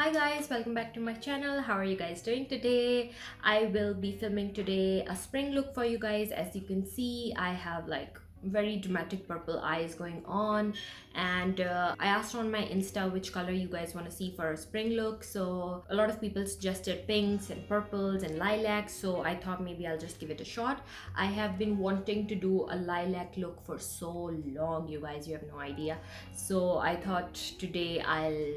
Hi guys, welcome back to my channel. How are you guys doing today? I will be filming today a spring look for you guys. As you can see, I have like very dramatic purple eyes going on, and I asked on my Insta which color you guys want to see for a spring look. So a lot of people suggested pinks and purples and lilacs, so I thought maybe I'll just give it a shot. I have been wanting to do a lilac look for so long, you guys, you have no idea. So I thought today I'll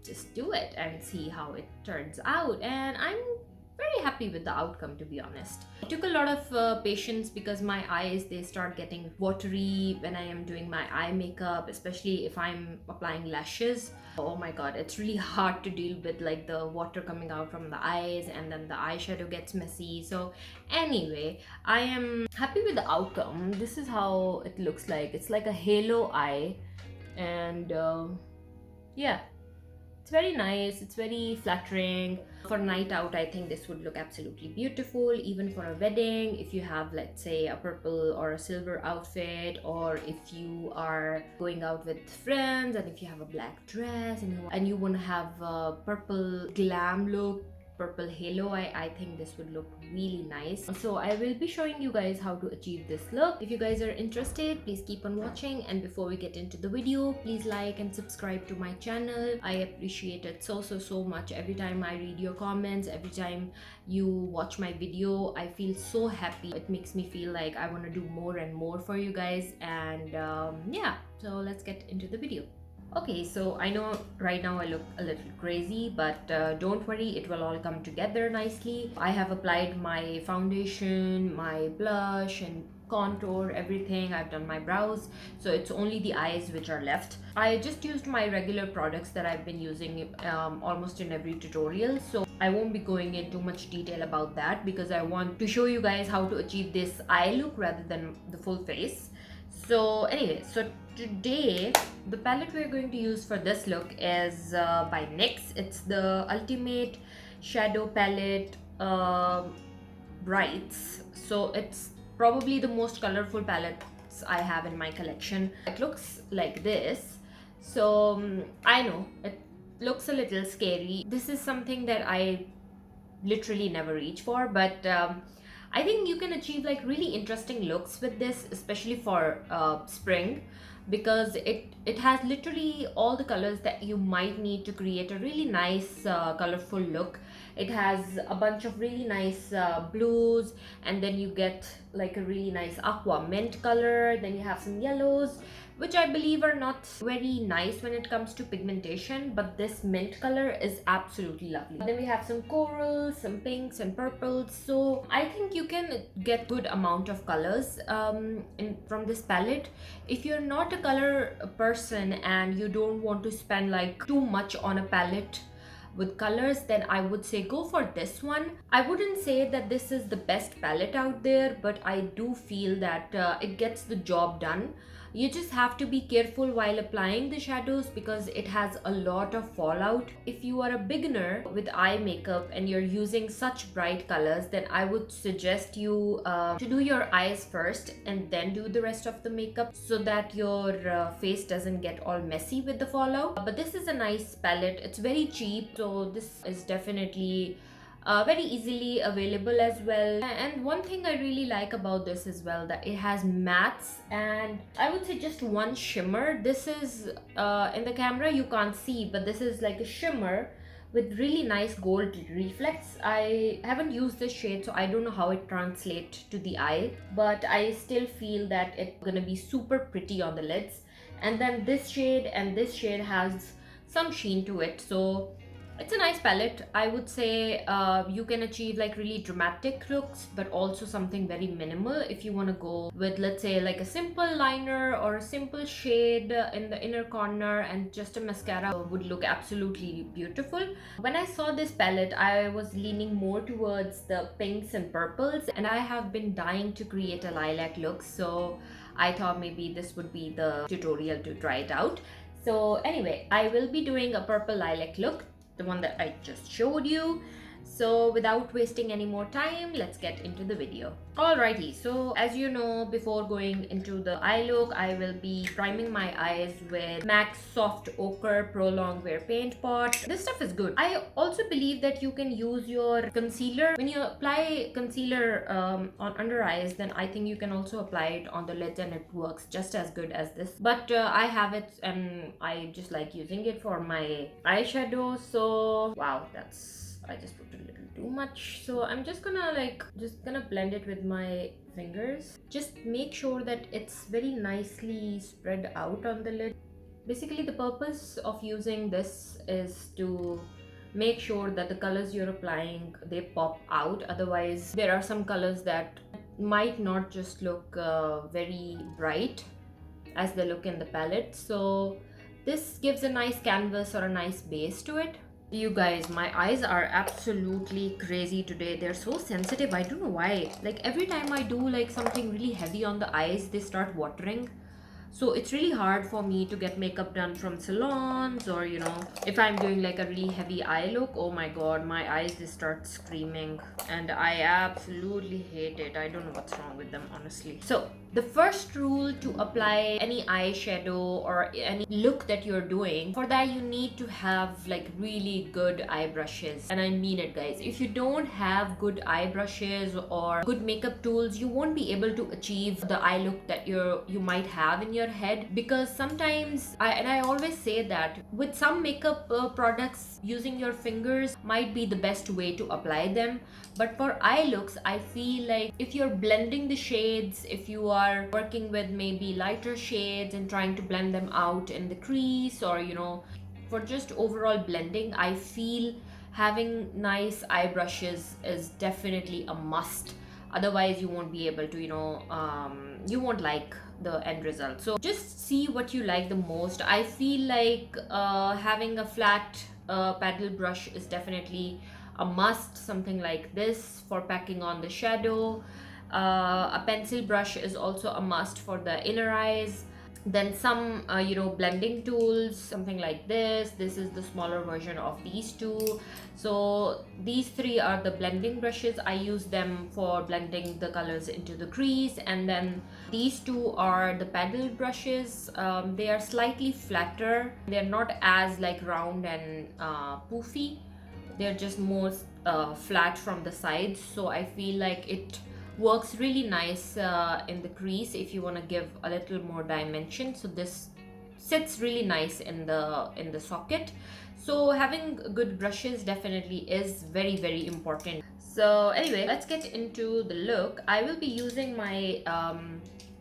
just do it and see how it turns out, and I'm very happy with the outcome, to be honest. It took a lot of patience because my eyes, they start getting watery when I am doing my eye makeup, especially if I'm applying lashes. Oh my god, it's really hard to deal with like the water coming out from the eyes, and then the eyeshadow gets messy. So anyway, I am happy with the outcome. This is how it looks like. It's like a halo eye, and yeah, it's very nice, it's very flattering. For night out, I think this would look absolutely beautiful, even for a wedding. If you have, let's say, a purple or a silver outfit, or if you are going out with friends and if you have a black dress and you want to have a purple glam look, purple halo, I think this would look really nice. So I will be showing you guys how to achieve this look. If you guys are interested, please keep on watching, and before we get into the video, please like and subscribe to my channel. I appreciate it so much. Every time I read your comments, every time you watch my video, I feel so happy. It makes me feel like I want to do more and more for you guys, and yeah, so let's get into the video. Okay, so I know right now I look a little crazy, but don't worry, it will all come together nicely. I have applied my foundation, my blush and contour, everything. I've done my brows, so it's only the eyes which are left. I just used my regular products that I've been using almost in every tutorial, so I won't be going into much detail about that because I want to show you guys how to achieve this eye look rather than the full face. So anyway, so today the palette we're going to use for this look is by NYX. It's the Ultimate Shadow Palette Brights. So it's probably the most colorful palettes I have in my collection. It looks like this. So I know it looks a little scary. This is something that I literally never reach for, but I think you can achieve like really interesting looks with this, especially for spring, because it has literally all the colors that you might need to create a really nice colorful look. It has a bunch of really nice blues, and then you get like a really nice aqua mint color, then you have some yellows, which I believe are not very nice when it comes to pigmentation, but this mint color is absolutely lovely. Then we have some corals, some pinks and purples. So I think you can get good amount of colors from this palette. If you're not a color person and you don't want to spend like too much on a palette with colors, then I would say go for this one. I wouldn't say that this is the best palette out there, but I do feel that it gets the job done. You just have to be careful while applying the shadows because it has a lot of fallout. If you are a beginner with eye makeup and you're using such bright colors, then I would suggest you to do your eyes first and then do the rest of the makeup so that your face doesn't get all messy with the fallout. But this is a nice palette. It's very cheap, so this is definitely very easily available as well. And one thing I really like about this as well, that it has mattes and I would say just one shimmer. This is in the camera you can't see, but this is like a shimmer with really nice gold reflex. I haven't used this shade, so I don't know how it translates to the eye, but I still feel that it's gonna be super pretty on the lids. And then this shade and this shade has some sheen to it, so it's a nice palette. I would say you can achieve like really dramatic looks, but also something very minimal if you want to go with, let's say, like a simple liner or a simple shade in the inner corner, and just a mascara would look absolutely beautiful. When I saw this palette, I was leaning more towards the pinks and purples, and I have been dying to create a lilac look, so I thought maybe this would be the tutorial to try it out. So anyway, I will be doing a purple lilac look, the one that I just showed you. So without wasting any more time, let's get into the video. Alrighty, so as you know, before going into the eye look, I will be priming my eyes with MAC's Soft Ochre Pro Longwear Paint Pot. This stuff is good. I also believe that you can use your concealer. When you apply concealer on under eyes, then I think you can also apply it on the lids and it works just as good as this. But I have it and I just like using it for my eyeshadow. So wow, I just put a little too much, so I'm just gonna blend it with my fingers. Just make sure that it's very nicely spread out on the lid. Basically, the purpose of using this is to make sure that the colors you're applying, they pop out. Otherwise, there are some colors that might not just look very bright as they look in the palette. So this gives a nice canvas or a nice base to it. You guys, my eyes are absolutely crazy today. They're so sensitive. I don't know why. Like every time I do like something really heavy on the eyes, they start watering. So it's really hard for me to get makeup done from salons, or you know, if I'm doing like a really heavy eye look, oh my god, my eyes just start screaming and I absolutely hate it. I don't know what's wrong with them, honestly. So the first rule to apply any eyeshadow or any look that you're doing, for that you need to have like really good eye brushes. And I mean it, guys. If you don't have good eye brushes or good makeup tools, you won't be able to achieve the eye look that you might have in your head. Because sometimes I always say that with some makeup products, using your fingers might be the best way to apply them. But for eye looks, I feel like if you're blending the shades, if you are working with maybe lighter shades and trying to blend them out in the crease, or you know, for just overall blending, I feel having nice eye brushes is definitely a must. Otherwise you won't be able to, you know, you won't like the end result. So just see what you like the most. I feel like having a flat paddle brush is definitely a must. Something like this for packing on the shadow. A pencil brush is also a must for the inner eyes. Then some you know, blending tools, something like this is the smaller version of these two. So these three are the blending brushes. I use them for blending the colors into the crease. And then these two are the paddle brushes. They are slightly flatter, they're not as like round and poofy. They're just more flat from the sides, so I feel like it works really nice in the crease if you want to give a little more dimension. So this sits really nice in the socket. So having good brushes definitely is very, very important. So anyway, let's get into the look. I will be using my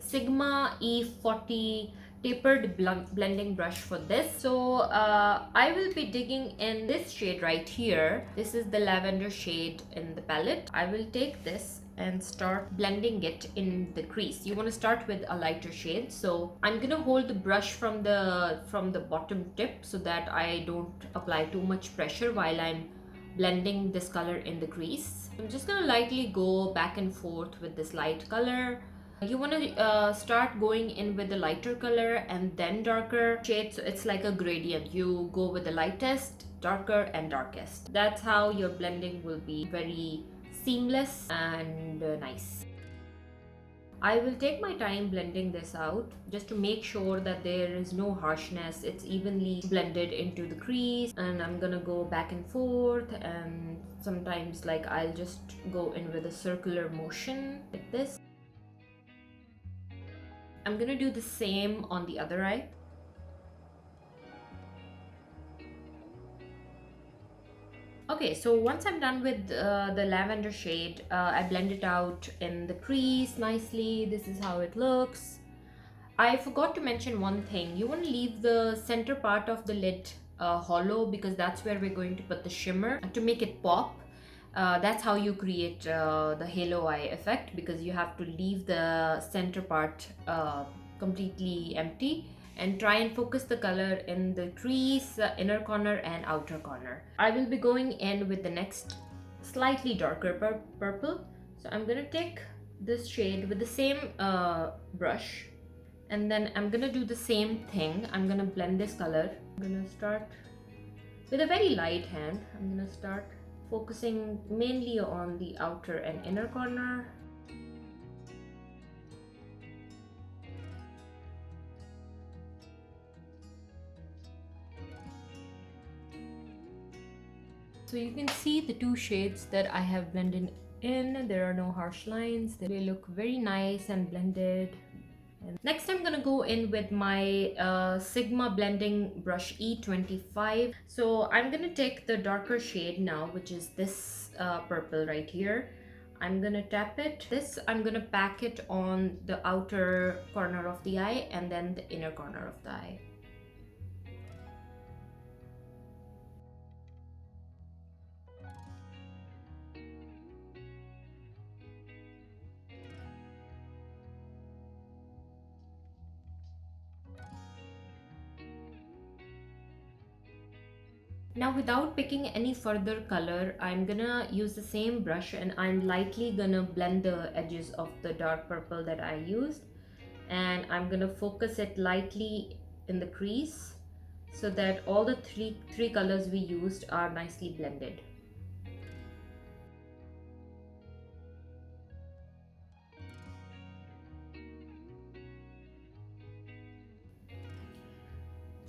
Sigma E40 tapered blending brush for this. So I will be digging in this shade right here. This is the lavender shade in the palette. I will take this and start blending it in the crease. You want to start with a lighter shade. So I'm gonna hold the brush from the bottom tip so that I don't apply too much pressure while I'm blending this color in the crease. I'm just gonna lightly go back and forth with this light color. You want to start going in with the lighter color and then darker shade, so it's like a gradient. You go with the lightest, darker and darkest. That's how your blending will be very seamless and nice. I will take my time blending this out just to make sure that there is no harshness. It's evenly blended into the crease, and I'm gonna go back and forth, and sometimes like I'll just go in with a circular motion like this. I'm gonna do the same on the other eye. Okay, so once I'm done with the lavender shade, I blend it out in the crease nicely. This is how it looks. I forgot to mention one thing. You want to leave the center part of the lid hollow, because that's where we're going to put the shimmer to make it pop. That's how you create the halo eye effect, because you have to leave the center part completely empty and try and focus the color in the crease, inner corner and outer corner. I will be going in with the next slightly darker purple. So I'm gonna take this shade with the same brush, and then I'm gonna do the same thing. I'm gonna blend this color. I'm gonna start with a very light hand. I'm gonna start focusing mainly on the outer and inner corner. So you can see the two shades that I have blended in. There are no harsh lines. They look very nice and blended. And next I'm gonna go in with my Sigma blending brush E25. So I'm gonna take the darker shade now, which is this purple right here. I'm gonna tap it. I'm gonna pack it on the outer corner of the eye and then the inner corner of the eye. Now without picking any further color, I'm gonna use the same brush and I'm lightly gonna blend the edges of the dark purple that I used, and I'm gonna focus it lightly in the crease so that all the three colors we used are nicely blended.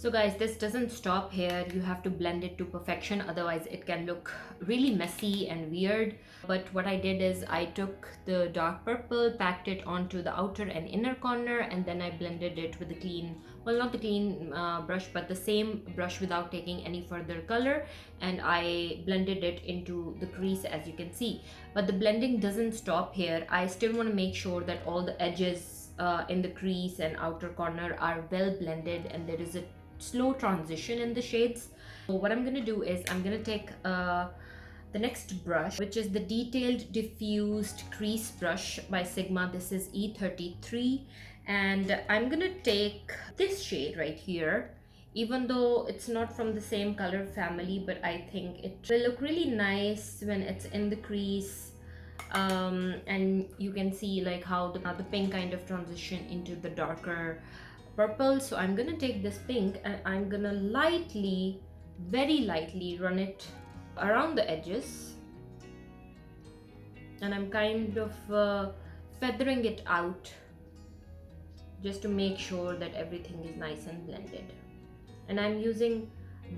So guys, this doesn't stop here. You have to blend it to perfection, otherwise it can look really messy and weird. But what I did is I took the dark purple, packed it onto the outer and inner corner, and then I blended it with a clean, well, not the clean brush, but the same brush without taking any further color, and I blended it into the crease, as you can see. But the blending doesn't stop here. I still want to make sure that all the edges in the crease and outer corner are well blended and there is a slow transition in the shades. So what I'm gonna do is I'm gonna take the next brush, which is the detailed diffused crease brush by Sigma. This is E33, and I'm gonna take this shade right here. Even though it's not from the same color family, but I think it will look really nice when it's in the crease. And you can see like how the pink kind of transition into the darker purple. So I'm gonna take this pink and I'm gonna lightly, very lightly run it around the edges, and I'm kind of feathering it out just to make sure that everything is nice and blended. And I'm using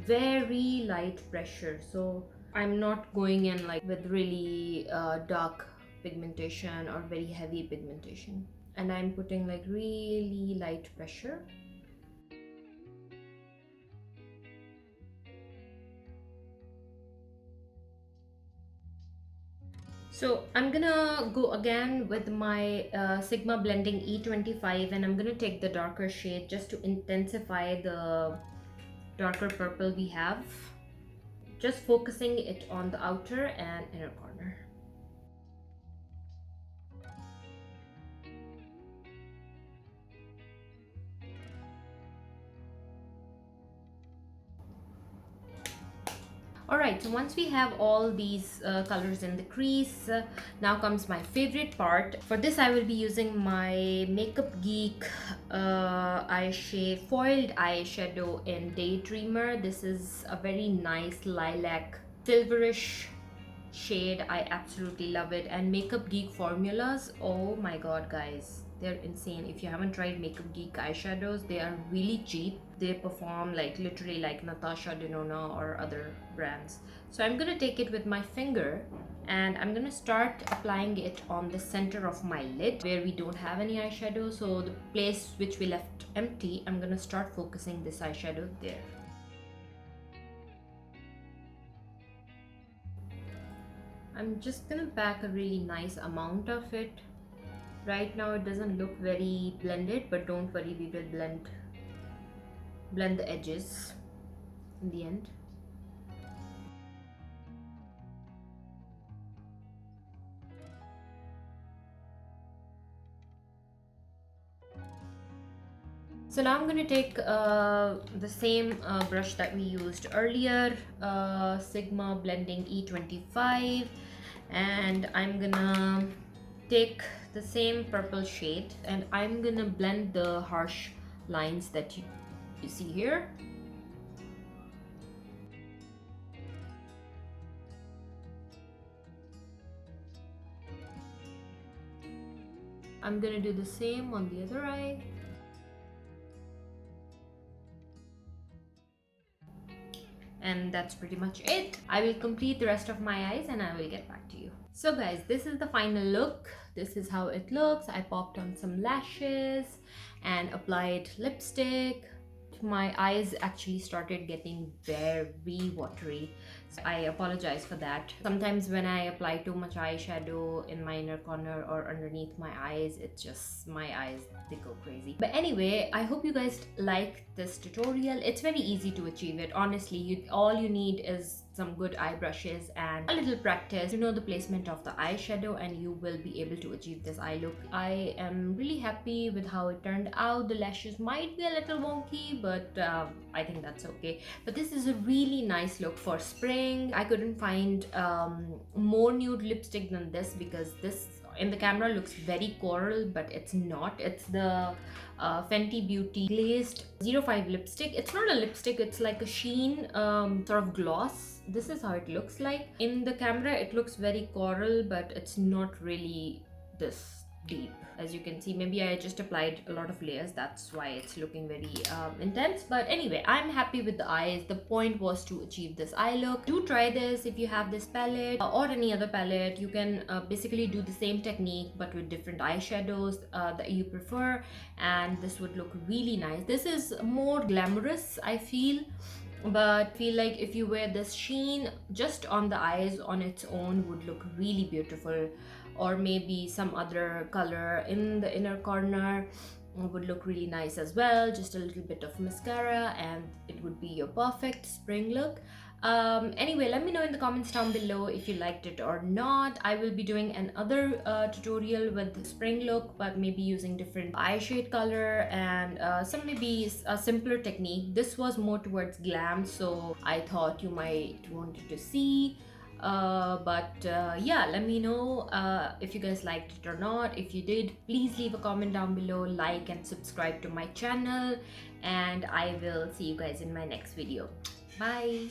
very light pressure, so I'm not going in like with really dark pigmentation or very heavy pigmentation, and I'm putting like really light pressure. So I'm gonna go again with my Sigma blending E25, and I'm gonna take the darker shade just to intensify the darker purple we have, just focusing it on the outer and inner corner. Alright, so once we have all these colors in the crease, now comes my favorite part. For this I will be using my Makeup Geek foiled eyeshadow in Daydreamer. This is a very nice lilac silverish shade. I absolutely love it. And Makeup Geek formulas, oh my god guys, they're insane. If you haven't tried Makeup Geek eyeshadows, they are really cheap. They perform like literally like Natasha Denona or other brands. So I'm gonna take it with my finger and I'm gonna start applying it on the center of my lid where we don't have any eyeshadow. So the place which we left empty, I'm gonna start focusing this eyeshadow there. I'm just gonna pack a really nice amount of it. Right now it doesn't look very blended, but don't worry, we will blend the edges in the end. So now I'm going to take the same brush that we used earlier, Sigma blending E25, and I'm gonna take the same purple shade and I'm gonna blend the harsh lines that you see here. I'm gonna do the same on the other eye. And that's pretty much it. I will complete the rest of my eyes and I will get back to you. So guys, this is the final look. This is how it looks. I popped on some lashes and applied lipstick. My eyes actually started getting very watery, so I apologize for that. Sometimes when I apply too much eyeshadow in my inner corner or underneath my eyes, it's just my eyes, they go crazy. But anyway, I hope you guys like this tutorial. It's very easy to achieve it. Honestly, all you need is some good eye brushes and a little practice to know the placement of the eyeshadow, and you will be able to achieve this eye look. I am really happy with how it turned out. The lashes might be a little wonky, but I think that's okay. But this is a really nice look for spring. I couldn't find more nude lipstick than this, because this in the camera looks very coral, but it's not. It's the Fenty Beauty glazed 05 lipstick. It's not a lipstick, it's like a sheen sort of gloss. This is how it looks like. In the camera it looks very coral, but it's not really this deep. As you can see, maybe I just applied a lot of layers, that's why it's looking very intense. But anyway, I'm happy with the eyes. The point was to achieve this eye look. Do try this if you have this palette or any other palette. You can basically do the same technique but with different eyeshadows that you prefer, and this would look really nice. This is more glamorous, I feel, but feel like if you wear this sheen just on the eyes on its own would look really beautiful, or maybe some other color in the inner corner would look really nice as well. Just a little bit of mascara and it would be your perfect spring look. Anyway, let me know in the comments down below if you liked it or not. I will be doing another tutorial with the spring look, but maybe using different eye shade color and some maybe a simpler technique. This was more towards glam, so I thought you might wanted to see. Yeah, let me know if you guys liked it or not. If you did, please leave a comment down below, like and subscribe to my channel, and I will see you guys in my next video. Bye.